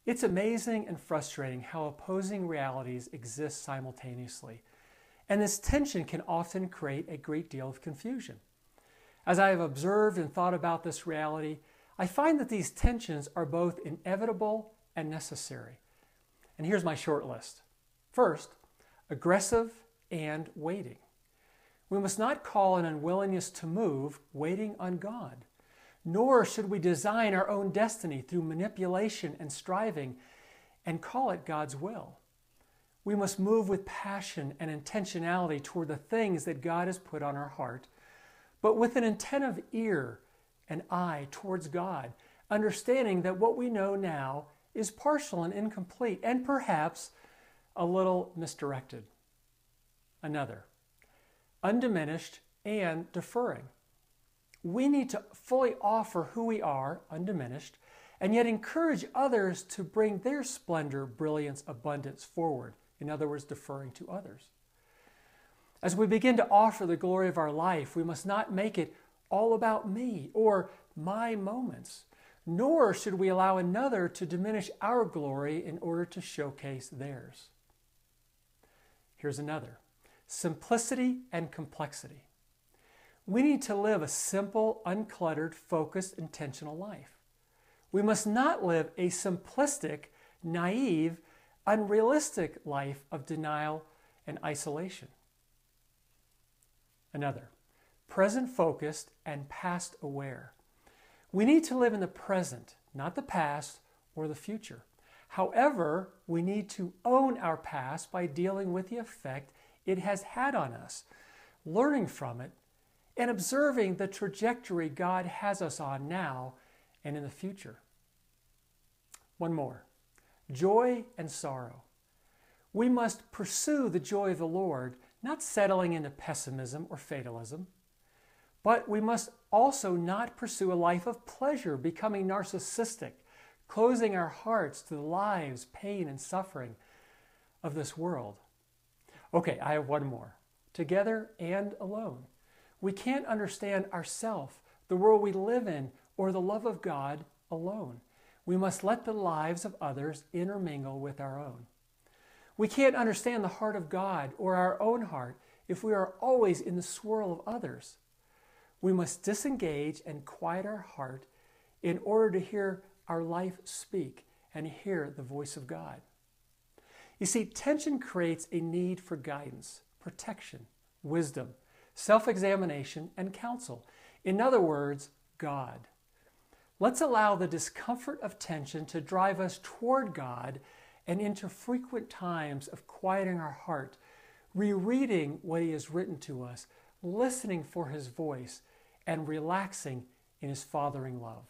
It's amazing and frustrating how opposing realities exist simultaneously, and this tension can often create a great deal of confusion. As I have observed and thought about this reality, I find that these tensions are both inevitable and necessary. And here's my short list. First, aggressive and waiting. We must not call an unwillingness to move waiting on God, nor should we design our own destiny through manipulation and striving and call it God's will. We must move with passion and intentionality toward the things that God has put on our heart, but with an attentive ear and eye towards God, understanding that what we know now is partial and incomplete and perhaps a little misdirected. Another, undiminished and deferring. We need to fully offer who we are, undiminished, and yet encourage others to bring their splendor, brilliance, abundance forward. In other words, deferring to others. As we begin to offer the glory of our life, we must not make it all about me or my moments, nor should we allow another to diminish our glory in order to showcase theirs. Here's another, simplicity and complexity. We need to live a simple, uncluttered, focused, intentional life. We must not live a simplistic, naive, unrealistic life of denial and isolation. Another, present-focused and past-aware. We need to live in the present, not the past or the future. However, we need to own our past by dealing with the effect it has had on us, learning from it, and observing the trajectory God has us on now and in the future. One more, joy and sorrow. We must pursue the joy of the Lord, not settling into pessimism or fatalism. But we must also not pursue a life of pleasure, becoming narcissistic, closing our hearts to the lives, pain, and suffering of this world. Okay, I have one more. Together and alone. We can't understand ourselves, the world we live in, or the love of God alone. We must let the lives of others intermingle with our own. We can't understand the heart of God or our own heart if we are always in the swirl of others. We must disengage and quiet our heart in order to hear our life speak and hear the voice of God. You see, tension creates a need for guidance, protection, wisdom, self-examination, and counsel. In other words, God. Let's allow the discomfort of tension to drive us toward God and into frequent times of quieting our heart, rereading what He has written to us, listening for His voice, and relaxing in His fathering love.